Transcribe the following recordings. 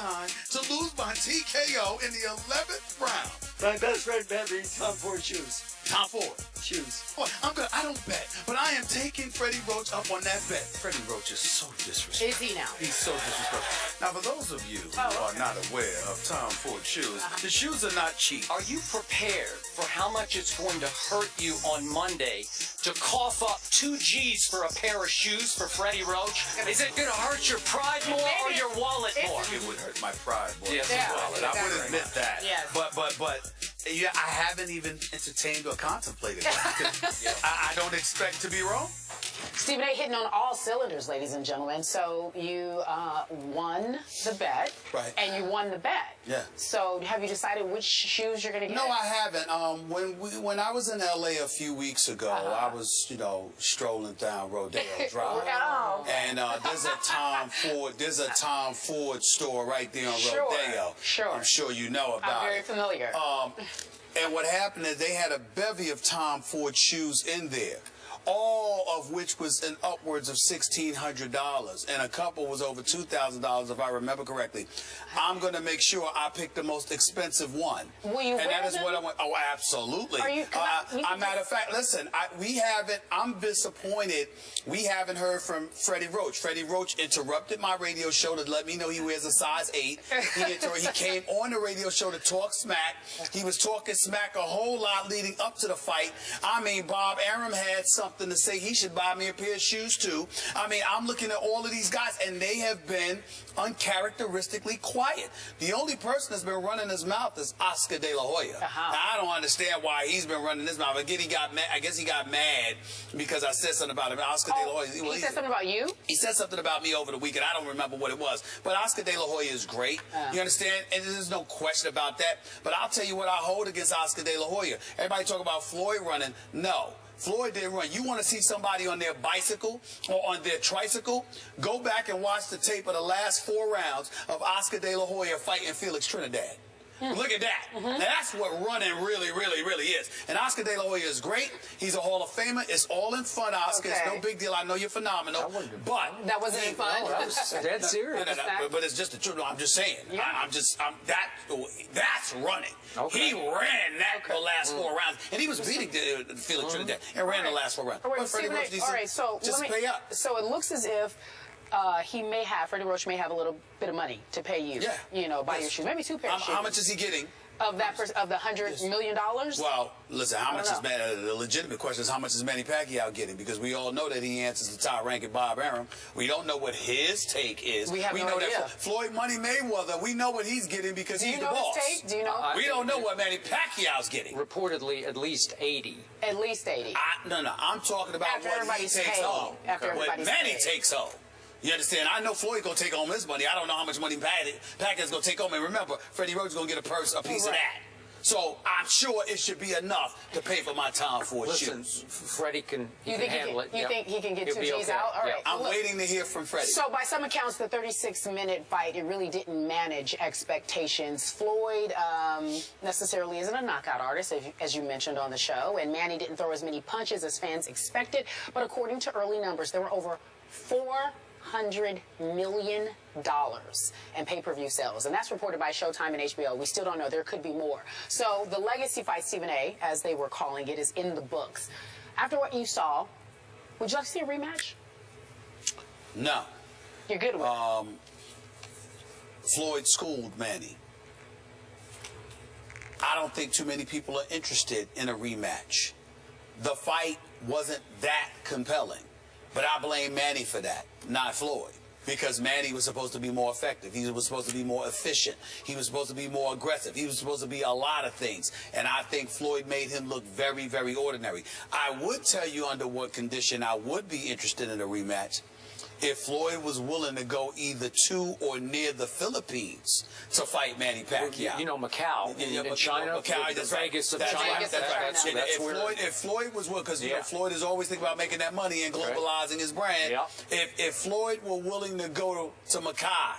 behind to lose by TKO in the 11th round. My best friend bet me Tom Ford shoes. Tom Ford. Shoes. Boy, I don't bet, but I am taking Freddie Roach up on that bet. Freddie Roach is so disrespectful. Is he now? He's so disrespectful. Now, for those of you who are not aware of Tom Ford shoes, the shoes are not cheap. Are you prepared for how much it's going to hurt you on Monday to cough up 2 G's for a pair of shoes for Freddie Roach? Is it going to hurt your pride more or your wallet more? It would hurt my pride more. Yes, than wallet. I would admit that. Yes. But yeah, I haven't even entertained or contemplated that. I don't expect to be wrong. Stephen A. hitting on all cylinders, ladies and gentlemen. So you won the bet, Right. And you won the bet. Yeah. So have you decided which shoes you're going to get? No, I haven't. When I was in LA a few weeks ago, I was strolling down Rodeo Drive, and there's a Tom Ford store right there on Rodeo. Sure. I'm sure you know about it. I'm very familiar. And what happened is they had a bevy of Tom Ford shoes in there, all of which was in upwards of $1,600, and a couple was over $2,000, if I remember correctly. I'm going to make sure I pick the most expensive one. Will you and wear that is them? what I want. Oh, absolutely. Are you? Matter of fact, listen, we haven't. I'm disappointed. We haven't heard from Freddie Roach. Freddie Roach interrupted my radio show to let me know he wears a size 8. He came on the radio show to talk smack. He was talking smack a whole lot leading up to the fight. I mean, Bob Arum had something to say. He should buy me a pair of shoes too. I mean, I'm looking at all of these guys, and they have been uncharacteristically quiet. The only person that's been running his mouth is Oscar De La Hoya. Now, I don't understand why he's been running his mouth. Again, he got mad. I guess he got mad because I said something about him. Oscar De La Hoya. He said something about you? He said something about me over the weekend. I don't remember what it was. But Oscar De La Hoya is great. You understand? And there's no question about that. But I'll tell you what I hold against Oscar De La Hoya. Everybody talk about Floyd running. No. Floyd didn't run. You want to see somebody on their bicycle or on their tricycle? Go back and watch the tape of the last 4 rounds of Oscar De La Hoya fighting Felix Trinidad. Look at that. Now, that's what running really, really, really is. And Oscar De La Hoya is great. He's a Hall of Famer. It's all in fun, Oscar. It's no big deal. I know you're phenomenal. But that wasn't in fun. That was dead serious. But it's just the truth. No, I'm just saying. That's running. He ran the last 4 rounds, and he was beating Felix Trinidad and ran the last 4 rounds. All right, so just pay up. So it looks as if Freddie Roach may have a little bit of money to pay you. Buy your shoes. Maybe 2 pairs of shoes. How much is he getting? Of the $100 million? Well, listen, how much is the legitimate question is how much is Manny Pacquiao getting? Because we all know that he answers the top ranking Bob Arum. We don't know what his take is. We have no idea. That Floyd Money Mayweather, we know what he's getting because he's the boss. Do you know his take? Do you know? We don't know what Manny Pacquiao's getting. Reportedly, at least 80. At least 80. No, I'm talking about what he takes home. What Manny takes home. You understand? I know Floyd gonna take home his money. I don't know how much money Pacquiao's gonna take home. And remember, Freddie Roach is gonna get a piece of that. So I'm sure it should be enough to pay for my Tom Ford shoes. Freddie can handle it. You think he can get 2 G's out? All right. I'm waiting to hear from Freddie. So by some accounts, the 36-minute fight, it really didn't manage expectations. Floyd necessarily isn't a knockout artist, as you mentioned on the show, and Manny didn't throw as many punches as fans expected. But according to early numbers, there were over $400 million in pay-per-view sales, and that's reported by Showtime and HBO. We still don't know. There could be more. So the legacy fight, Stephen A., as they were calling it, is in the books. After what you saw, would you like to see a rematch? No. You're good with it. Floyd schooled Manny. I don't think too many people are interested in a rematch. The fight wasn't that compelling. But I blame Manny for that, not Floyd. Because Manny was supposed to be more effective. He was supposed to be more efficient. He was supposed to be more aggressive. He was supposed to be a lot of things. And I think Floyd made him look very, very ordinary. I would tell you under what condition I would be interested in a rematch. If Floyd was willing to go either to or near the Philippines to fight Manny Pacquiao. You know, Macau in China, Macau, that's Vegas of China. That's right. If Floyd was willing, because Floyd is always thinking about making that money and globalizing his brand. If Floyd were willing to go to Macau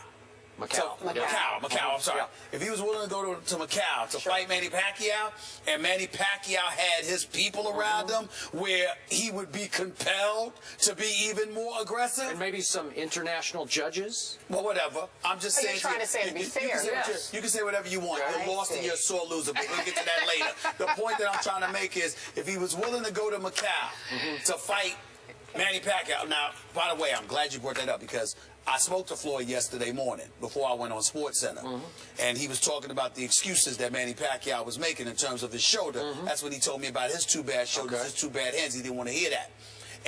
Macau. I'm sorry. Yeah. If he was willing to go to Macau to fight Manny Pacquiao, and Manny Pacquiao had his people around him where he would be compelled to be even more aggressive. And maybe some international judges. Well, whatever. I'm just saying. You're trying to say to be fair. You can say whatever you want. I You're lost and you're a sore loser, but we'll get to that later. The point that I'm trying to make is if he was willing to go to Macau to fight Manny Pacquiao. Now, by the way, I'm glad you brought that up because I spoke to Floyd yesterday morning before I went on SportsCenter, and he was talking about the excuses that Manny Pacquiao was making in terms of his shoulder. That's what he told me about his two bad shoulders, his two bad hands. He didn't want to hear that.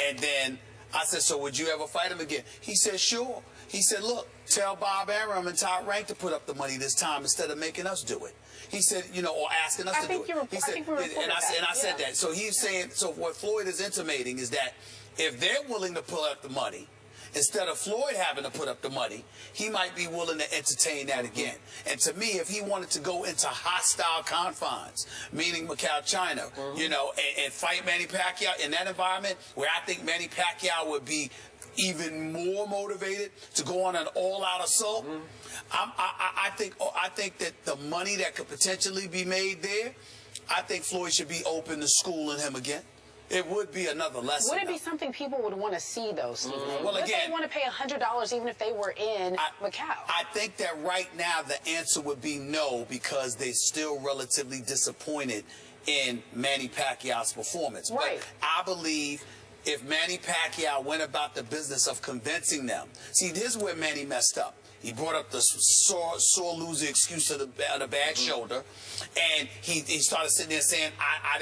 And then I said, so would you ever fight him again? He said, sure. He said, look, tell Bob Arum and Top Rank to put up the money this time instead of making us do it. He said, you know, or asking us to do it. He said, and I said that. So he's saying, so what Floyd is intimating is that if they're willing to pull up the money, instead of Floyd having to put up the money, he might be willing to entertain that again. And to me, if he wanted to go into hostile confines, meaning Macau, China, you know, and fight Manny Pacquiao in that environment where I think Manny Pacquiao would be even more motivated to go on an all-out assault, I think that the money that could potentially be made there, I think Floyd should be open to schooling him again. It would be another lesson. Would it be something people would want to see, though, Stephen? Well, Would again, they want to pay $100 even if they were in Macau? I think that right now the answer would be no because they're still relatively disappointed in Manny Pacquiao's performance. Right. But I believe if Manny Pacquiao went about the business of convincing them. See, here's where Manny messed up. He brought up the sore loser excuse of the bad shoulder, and he started sitting there saying,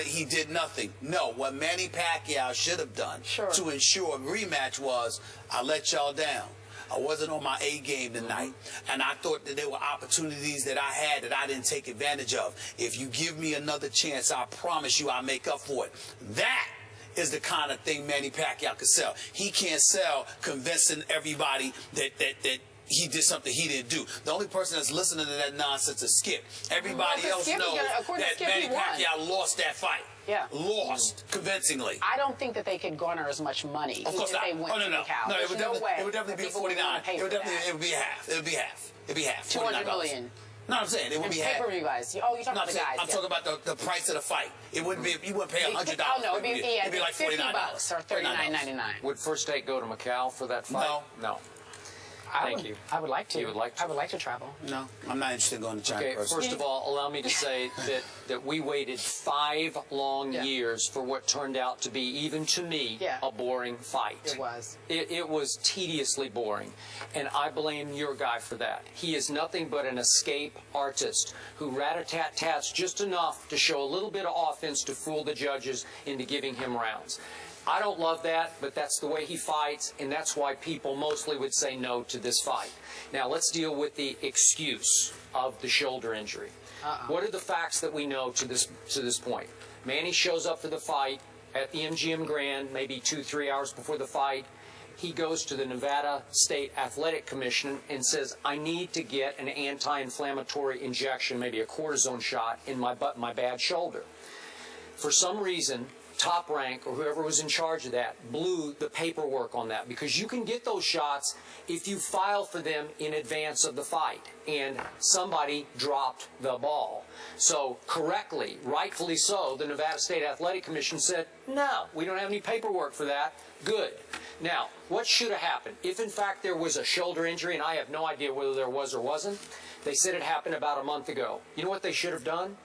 he did nothing. No, what Manny Pacquiao should have done to ensure a rematch was, I let y'all down. I wasn't on my A game tonight, and I thought that there were opportunities that I had that I didn't take advantage of. If you give me another chance, I promise you I'll make up for it. That is the kind of thing Manny Pacquiao could sell. He can't sell convincing everybody that he did something he didn't do. The only person that's listening to that nonsense is Skip. Everybody else knows that Manny Pacquiao lost that fight. Yeah. Lost convincingly. I don't think that they could garner as much money of course if they went to Macau. No, it would definitely be 49. It would be half. It would be half. $200 million. No, I'm saying it would be half. Pay-per-view guys. Oh, you're talking about the guys. I'm talking about the price of the fight. It wouldn't be. You wouldn't pay $100. Oh no, it'd be like $49 or $39.99. Would First Take go to Macau for that fight? No. Thank you. I would like to. You would like to? I would like to travel. No, I'm not interested in going to China. Okay, first of all, allow me to say that we waited 5 long years for what turned out to be, even to me, a boring fight. It was. It was tediously boring, and I blame your guy for that. He is nothing but an escape artist who rat-a-tat-tats just enough to show a little bit of offense to fool the judges into giving him rounds. I don't love that, but that's the way he fights, and that's why people mostly would say no to this fight. Now, let's deal with the excuse of the shoulder injury. What are the facts that we know to this point? Manny shows up for the fight at the MGM Grand maybe 2-3 hours before the fight. He goes to the Nevada State Athletic Commission and says, I need to get an anti-inflammatory injection, maybe a cortisone shot in my bad shoulder. For some reason, Top Rank or whoever was in charge of that blew the paperwork on that, because you can get those shots if you file for them in advance of the fight, and somebody dropped the ball. So correctly, rightfully so, the Nevada State Athletic Commission said, no, we don't have any paperwork for that. Good. Now, what should have happened? If in fact there was a shoulder injury, and I have no idea whether there was or wasn't, they said it happened about a month ago. You know what they should have done?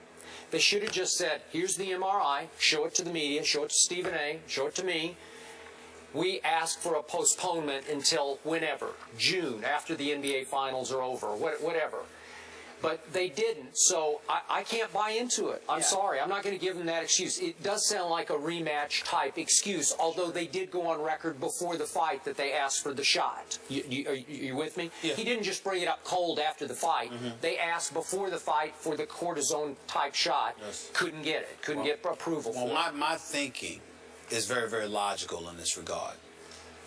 They should have just said, here's the MRI, show it to the media, show it to Stephen A., show it to me. We ask for a postponement until whenever, June, after the NBA Finals are over, whatever. But they didn't, so I can't buy into it. I'm sorry. I'm not going to give them that excuse. It does sound like a rematch type excuse, although they did go on record before the fight that they asked for the shot. Are you with me? Yeah. He didn't just bring it up cold after the fight. They asked before the fight for the cortisone type shot. Couldn't get it. Couldn't get approval for it. My thinking is very, very logical in this regard.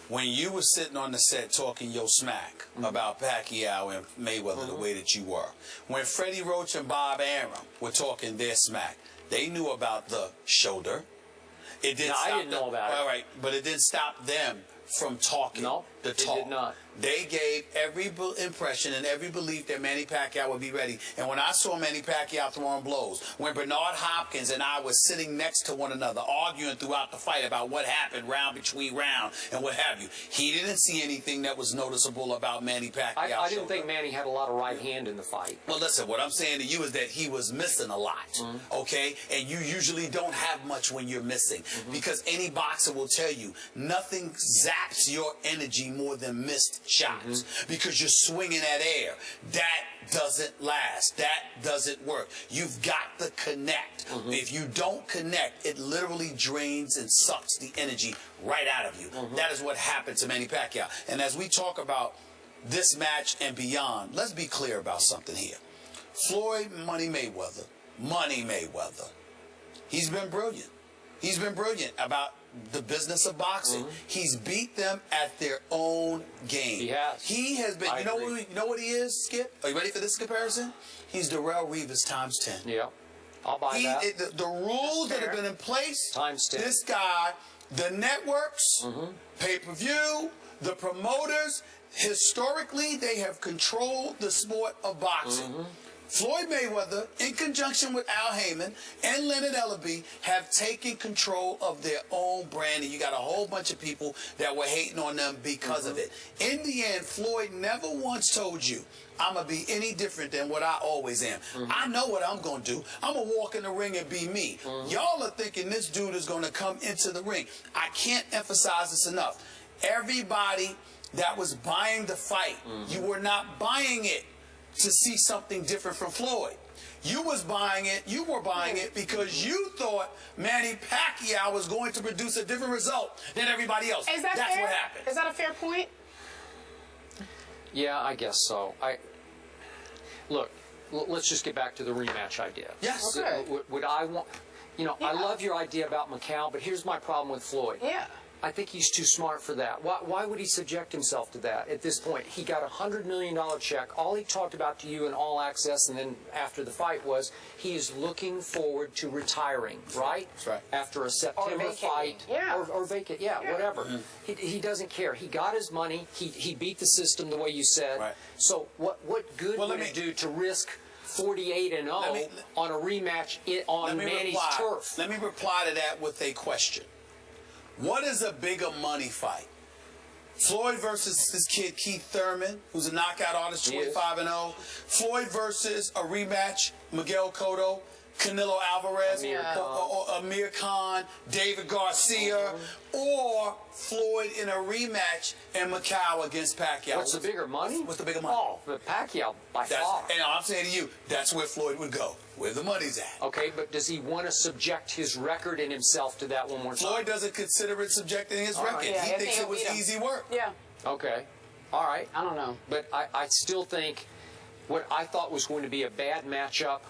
When you were sitting on the set talking your smack about Pacquiao and Mayweather the way that you were, when Freddie Roach and Bob Arum were talking their smack, they knew about the shoulder. It didn't I didn't know about it. All right, but it didn't stop them from talking the They talk. did not. They gave every impression and every belief that Manny Pacquiao would be ready. And when I saw Manny Pacquiao throwing blows, when Bernard Hopkins and I were sitting next to one another, arguing throughout the fight about what happened round between round and what have you, he didn't see anything that was noticeable about Manny Pacquiao. I didn't think Manny had a lot of right hand in the fight. Well, listen, what I'm saying to you is that he was missing a lot, okay? And you usually don't have much when you're missing, because any boxer will tell you nothing zaps your energy more than missed shots, because you're swinging at air. That doesn't last. That doesn't work. You've got to connect. If you don't connect, it literally drains and sucks the energy right out of you. That is what happened to Manny Pacquiao. And as we talk about this match and beyond, let's be clear about something here. Floyd Money Mayweather, he's been brilliant. He's been brilliant about the business of boxing. He's beat them at their own game. He has. He has been. You know what he is, Skip? Are you ready for this comparison? He's Darrell Reeves times 10. Yeah, I'll buy that. The rules that have been in place. Times 10. This guy, the networks, pay-per-view, the promoters, historically, they have controlled the sport of boxing. Floyd Mayweather, in conjunction with Al Heyman and Leonard Ellaby, have taken control of their own brand, and you got a whole bunch of people that were hating on them because of it. In the end, Floyd never once told you, I'm going to be any different than what I always am. I know what I'm going to do. I'm going to walk in the ring and be me. Y'all are thinking this dude is going to come into the ring. I can't emphasize this enough. Everybody that was buying the fight, you were not buying it to see something different from Floyd. You were buying it because you thought Manny Pacquiao was going to produce a different result than everybody else. Is that That's fair? what happened. Is that a fair point? Yeah, I guess so. Look, let's just get back to the rematch idea. Yes. Okay. Would I want... You know, I love your idea about Macau, but here's my problem with Floyd. Yeah. I think he's too smart for that. Why would he subject himself to that at this point? He got a $100 million check. All he talked about to you in All Access and then after the fight was he is looking forward to retiring, right? That's right. After a September fight. Yeah. Or vacant, whatever. He doesn't care. He got his money. He beat the system the way you said. Right. So what good would it do to risk 48-0 on a rematch on Manny's turf? Let me reply to that with a question. What is a bigger money fight? Floyd versus this kid Keith Thurman, who's a knockout artist, 25-0. Floyd versus a rematch, Miguel Cotto, Canelo Alvarez, or Amir Khan, David Garcia, or Floyd in a rematch and Macau against Pacquiao. What's the bigger money? What's the bigger money? Oh, the Pacquiao by far. And I'm saying to you, that's where Floyd would go, where the money's at. Okay, but does he want to subject his record and himself to that one more time? Floyd doesn't consider it subjecting his record. Yeah, he thinks it was easy work. Yeah. Okay, all right. I don't know. But I still think what I thought was going to be a bad matchup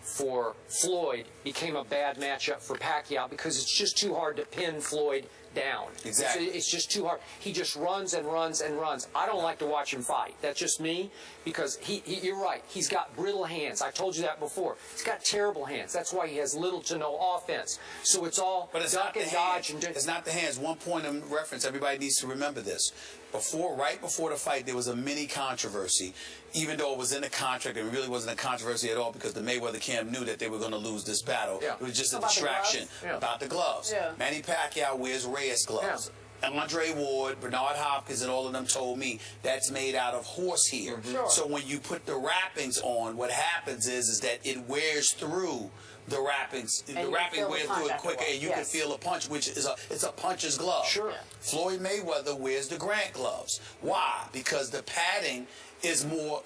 for Floyd became a bad matchup for Pacquiao because it's just too hard to pin Floyd down. Exactly. It's just too hard. He just runs and runs and runs. I don't like to watch him fight. That's just me because you're right. He's got brittle hands. I told you that before. He's got terrible hands. That's why he has little to no offense. So it's all duck and dodge. It's not the hands. One point of reference, everybody needs to remember this. Right before the fight, there was a mini controversy, even though it was in the contract. It really wasn't a controversy at all because the Mayweather camp knew that they were going to lose this battle. Yeah. It was just a About the distraction gloves? about the gloves. Yeah. Manny Pacquiao wears Reyes gloves. Andre Ward, Bernard Hopkins, and all of them told me that's made out of horsehair. Sure. So when you put the wrappings on, what happens is that it wears through the wrappings. The wrapping wears through it quicker, and you can feel a punch, which is it's a puncher's glove. Sure. Yeah. Floyd Mayweather wears the Grant gloves. Why? Because the padding is more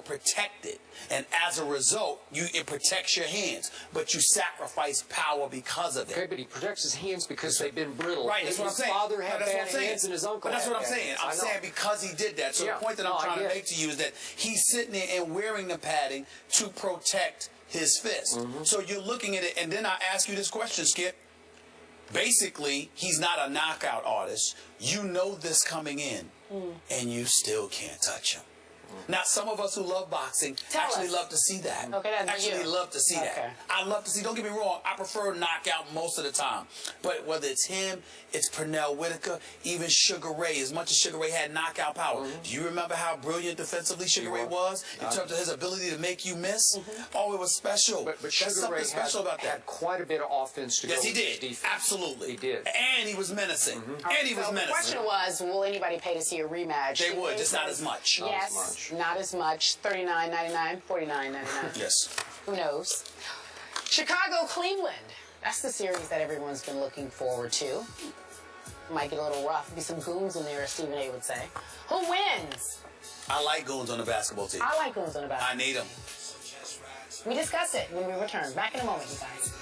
protected, and as a result, it protects your hands, but you sacrifice power because of it. Okay, but he protects his hands because they've been brittle. Right, that's what I'm saying. His father had That's bad what I'm saying. hands and his uncle But that's had what I'm bad saying. hands. I'm saying because he did that. So the point that I'm trying to make to you is that he's sitting there and wearing the padding to protect his fist. So you're looking at it, and then I ask you this question, Skip. Basically, he's not a knockout artist. You know this coming in, and you still can't touch him. Now, some of us who love boxing actually love to see that. Okay, that's actually you. love to see that. I love to see, don't get me wrong, I prefer knockout most of the time. But whether it's him, it's Pernell Whitaker, even Sugar Ray, as much as Sugar Ray had knockout power. Do you remember how brilliant defensively Sugar Ray was in terms of his ability to make you miss? Oh, it was special. But There's Sugar something Ray special about that. had quite a bit of offense to go Yes, he with his did. defense. Absolutely. He did. And he was menacing. And he was So the menacing. question was, will anybody pay to see a rematch? They would, just not as much. Yes, not as much. $39.99, $49.99. Yes. Who knows? Chicago, Cleveland. That's the series that everyone's been looking forward to. Might get a little rough. Be some goons in there, as Stephen A. would say. Who wins? I like goons on the basketball team. I like goons on the basketball. I need them. We discuss it when we return. Back in a moment, you guys.